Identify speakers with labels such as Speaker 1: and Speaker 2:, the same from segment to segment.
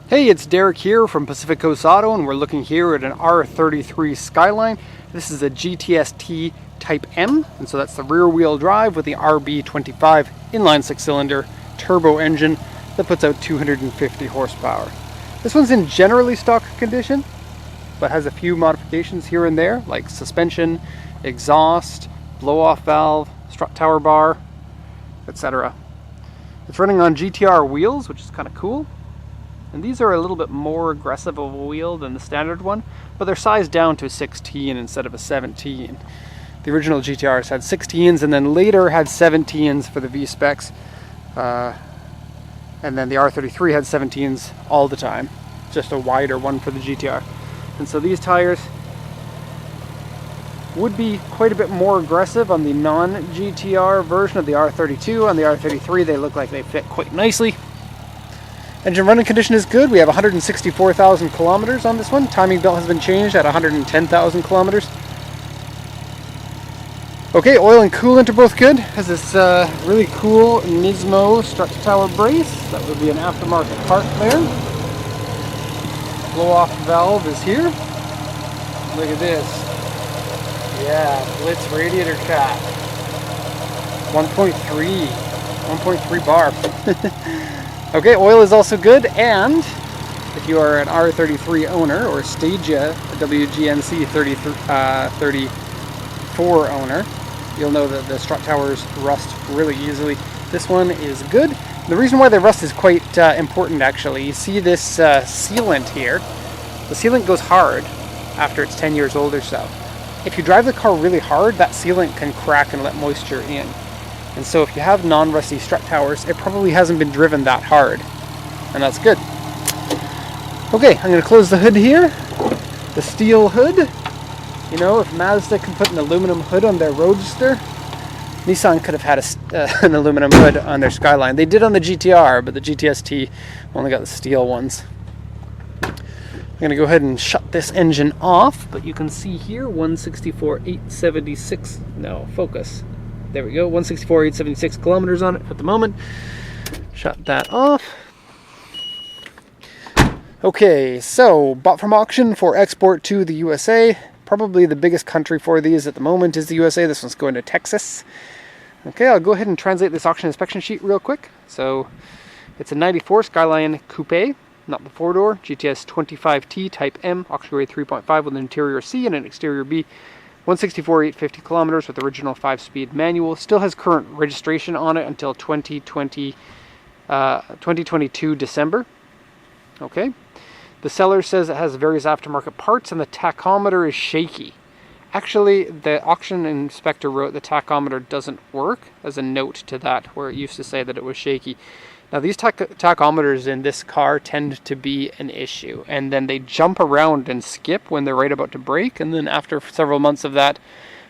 Speaker 1: Hey, it's Derek here from Pacific Coast Auto, and we're looking here at an R33 Skyline. This is a GTS-T Type M, and so that's the rear-wheel drive with the RB25 inline six-cylinder turbo engine that puts out 250 horsepower. This one's in generally stock condition, but has a few modifications here and there, like suspension, exhaust, blow-off valve, strut tower bar, etc. It's running on GTR wheels, which is kind of cool. And these are a little bit more aggressive of a wheel than the standard one, but they're sized down to a 16 instead of a 17. The original GTRs had 16s and then later had 17s for the V-specs. And then the R33 had 17s all the time, just a wider one for the GTR. And so these tires would be quite a bit more aggressive on the non-GTR version of the R32. On the R33 they look like they fit quite nicely. Engine running condition is good. We have 164,000 kilometers on this one. Timing belt has been changed at 110,000 kilometers. Okay, oil and coolant are both good. Has this really cool Nismo strut tower brace. That would be an aftermarket part there. Blow-off valve is here. Look at this. Yeah, Blitz radiator cap. 1.3 bar. Okay, oil is also good, and if you are an R33 owner or Stagia WGNC 34 owner, you'll know that the strut towers rust really easily. This one is good. The reason why they rust is quite important, actually. You see this sealant here. The sealant goes hard after it's 10 years old or so. If you drive the car really hard, that sealant can crack and let moisture in. And so if you have non-rusty strut towers, it probably hasn't been driven that hard. And that's good. Okay, I'm going to close the hood here. The steel hood. You know, if Mazda can put an aluminum hood on their Roadster, Nissan could have had an aluminum hood on their Skyline. They did on the GTR, but the GTS-T only got the steel ones. I'm going to go ahead and shut this engine off, but you can see here 164,876. No, focus. There we go, 164,876 kilometers on it at the moment. Shut that off. Okay, so bought from auction for export to the USA. Probably the biggest country for these at the moment is the USA. This one's going to Texas. Okay, I'll go ahead and translate this auction inspection sheet real quick. So it's a 94 Skyline Coupe, not the four-door, GTS25T Type M, auction grade 3.5 with an interior C and an exterior B. 164,850 kilometers with original 5-speed manual. Still has current registration on it until 2022 December. Okay. The seller says it has various aftermarket parts and the tachometer is shaky. Actually, the auction inspector wrote the tachometer doesn't work as a note to that, where it used to say that it was shaky. Now these tachometers in this car tend to be an issue, and then they jump around and skip when they're right about to brake, and then after several months of that,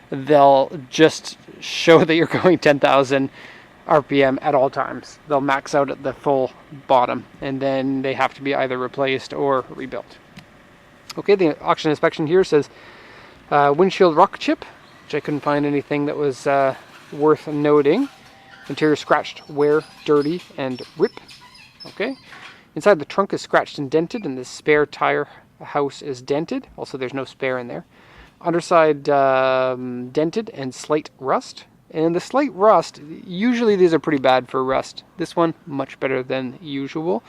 Speaker 1: they'll just show that you're going 10,000 RPM at all times. They'll max out at the full bottom, and then they have to be either replaced or rebuilt. Okay, the auction inspection here says windshield rock chip, which I couldn't find anything that was worth noting. Interior scratched, wear, dirty, and rip. Okay. Inside the trunk is scratched and dented, and the spare tire house is dented. Also, there's no spare in there. Underside dented and slight rust. And the slight rust, usually these are pretty bad for rust. This one, much better than usual.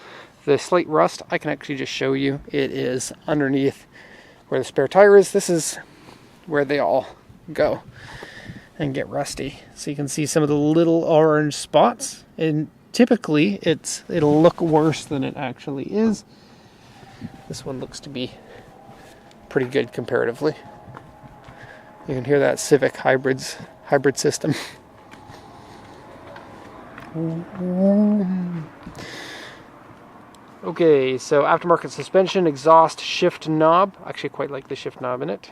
Speaker 1: The slight rust, I can actually just show you. It is underneath where the spare tire is. This is where they all go and get rusty. So you can see some of the little orange spots, and typically it'll look worse than it actually is. This one looks to be pretty good comparatively. You can hear that Civic hybrid system. Okay, so aftermarket suspension, exhaust, shift knob. I actually quite like the shift knob in it.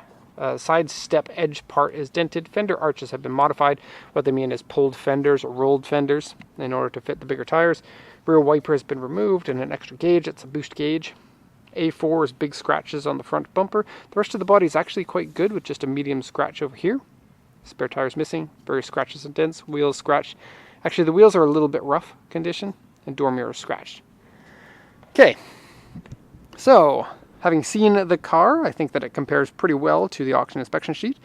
Speaker 1: Side step edge part is dented. Fender arches have been modified. What they mean is pulled fenders or rolled fenders in order to fit the bigger tires. Rear wiper has been removed and an extra gauge. It's a boost gauge. A4 is big scratches on the front bumper. The rest of the body is actually quite good with just a medium scratch over here. Spare tires missing. Various scratches and dents. Wheels scratched. Actually, the wheels are a little bit rough condition and door mirror scratched. Okay, So, having seen the car, I think that it compares pretty well to the auction inspection sheet.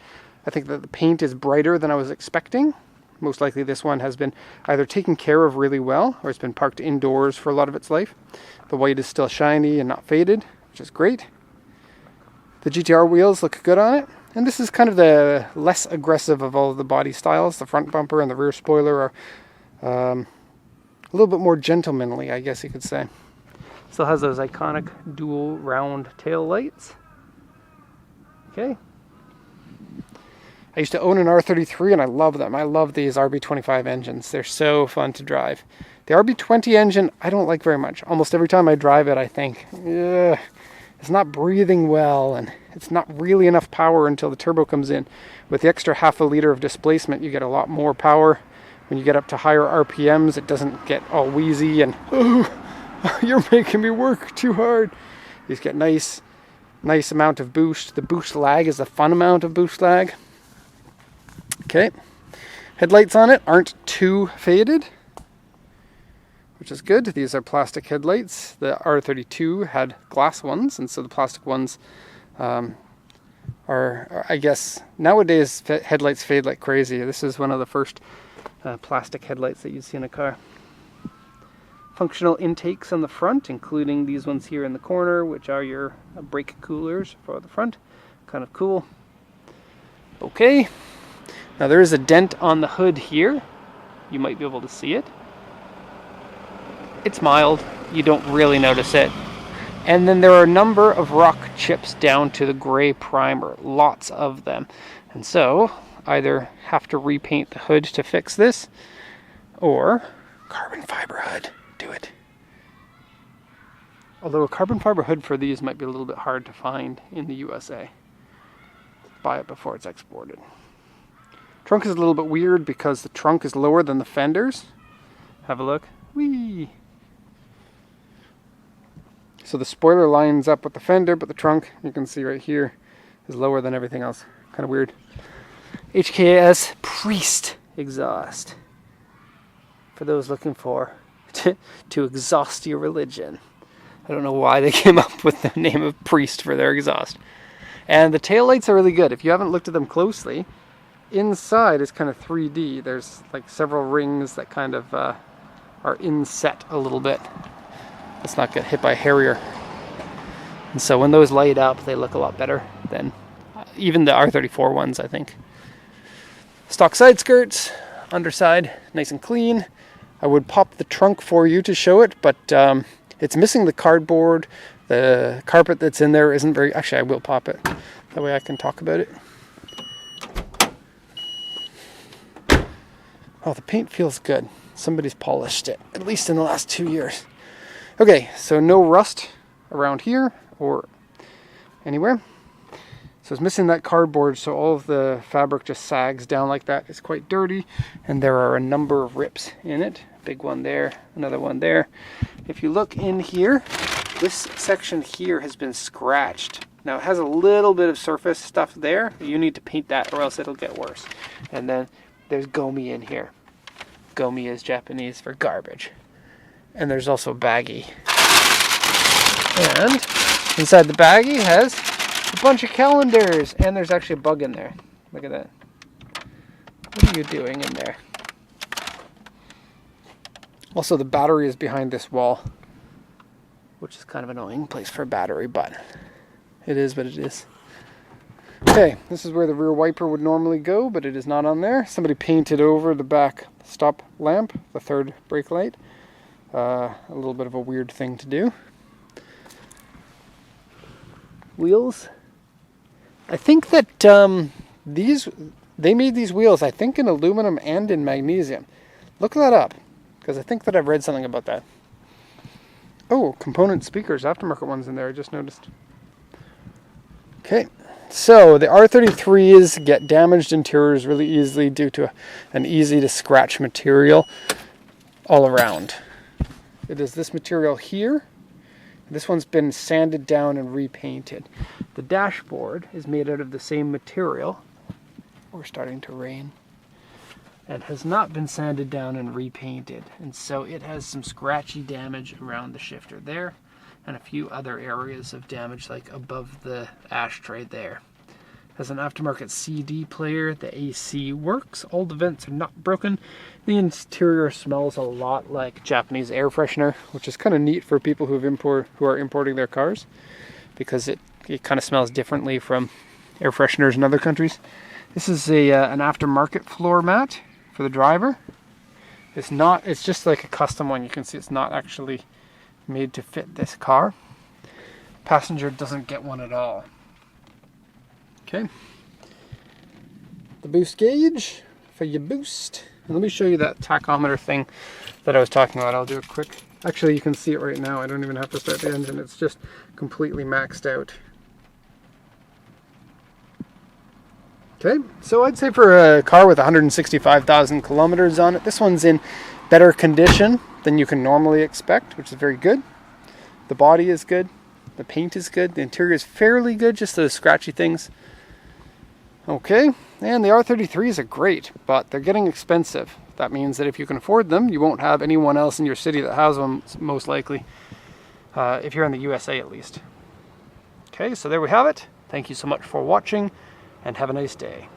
Speaker 1: I think that the paint is brighter than I was expecting. Most likely this one has been either taken care of really well, or it's been parked indoors for a lot of its life. The white is still shiny and not faded, which is great. The GTR wheels look good on it. And this is kind of the less aggressive of all of the body styles. The front bumper and the rear spoiler are a little bit more gentlemanly, I guess you could say. Still has those iconic dual round tail lights. Okay. I used to own an R33 and I love them. I love these RB25 engines. They're so fun to drive. The RB20 engine, I don't like very much. Almost every time I drive it, I think, ugh, it's not breathing well and it's not really enough power until the turbo comes in. With the extra half a liter of displacement, you get a lot more power. When you get up to higher RPMs, it doesn't get all wheezy and, oh, you're making me work too hard. You just get nice amount of boost. The boost lag is a fun amount of boost lag. Okay, headlights on it aren't too faded, which is good. These are plastic headlights. The R32 had glass ones, and so the plastic ones are, I guess, nowadays headlights fade like crazy. This is one of the first plastic headlights that you see in a car. Functional intakes on the front, including these ones here in the corner, which are your brake coolers for the front. Kind of cool. Okay. Now there is a dent on the hood here. You might be able to see it. It's mild. You don't really notice it. And then there are a number of rock chips down to the gray primer. Lots of them. And so, either have to repaint the hood to fix this, or carbon fiber hood. Do it. Although a carbon fiber hood for these might be a little bit hard to find in the USA. Buy it before it's exported. Trunk is a little bit weird because the trunk is lower than the fenders. Have a look. Whee! So the spoiler lines up with the fender, but the trunk, you can see right here, is lower than everything else. Kind of weird. HKS Priest exhaust. For those looking for to exhaust your religion. I don't know why they came up with the name of Priest for their exhaust. And the taillights are really good. If you haven't looked at them closely, inside is kind of 3D. There's like several rings that kind of are inset a little bit. Let's not get hit by a Harrier. And so when those light up, they look a lot better than even the R34 ones, I think. Stock side skirts, underside, nice and clean. I would pop the trunk for you to show it, but it's missing the cardboard. The carpet that's in there isn't very... Actually, I will pop it. That way I can talk about it. Oh, the paint feels good. Somebody's polished it, at least in the last 2 years. Okay, so no rust around here or anywhere. So it's missing that cardboard, so all of the fabric just sags down like that. It's quite dirty, and there are a number of rips in it. Big one there, another one there. If you look in here, this section here has been scratched. Now it has a little bit of surface stuff there. You need to paint that or else it'll get worse. And then there's gomi in here. Gomi is Japanese for garbage. And there's also baggie. And inside the baggie has a bunch of calendars. And there's actually a bug in there. Look at that. What are you doing in there? Also, the battery is behind this wall, which is kind of an annoying place for a battery, but it is what it is. Okay, this is where the rear wiper would normally go, but it is not on there. Somebody painted over the back stop lamp, the third brake light. A little bit of a weird thing to do. Wheels. I think that they made these wheels, I think, in aluminum and in magnesium. Look that up, because I think that I've read something about that. Oh, component speakers, aftermarket ones in there, I just noticed. Okay, so the R33s get damaged interiors really easily due to an easy to scratch material all around. It is this material here. This one's been sanded down and repainted. The dashboard is made out of the same material. We're starting to rain. And has not been sanded down and repainted. And so it has some scratchy damage around the shifter there. and a few other areas of damage, like above the ashtray there. Has an aftermarket CD player. The AC works. All the vents are not broken. The interior smells a lot like Japanese air freshener, which is kind of neat for people who are importing their cars, because it kind of smells differently from air fresheners in other countries. This is an aftermarket floor mat for the driver. It's just like a custom one. You can see it's not actually made to fit this car. Passenger doesn't get one at all. Okay. The boost gauge for your boost. And let me show you that tachometer thing that I was talking about. I'll do a quick... Actually, you can see it right now. I don't even have to start the engine. It's just completely maxed out. Okay, so I'd say for a car with 165,000 kilometers on it, this one's in better condition than you can normally expect, which is very good. The body is good. The paint is good. The interior is fairly good, just those scratchy things. Okay, and the R33s are great, but they're getting expensive. That means that if you can afford them, you won't have anyone else in your city that has them, most likely, if you're in the USA at least. Okay, so there we have it. Thank you so much for watching, and have a nice day.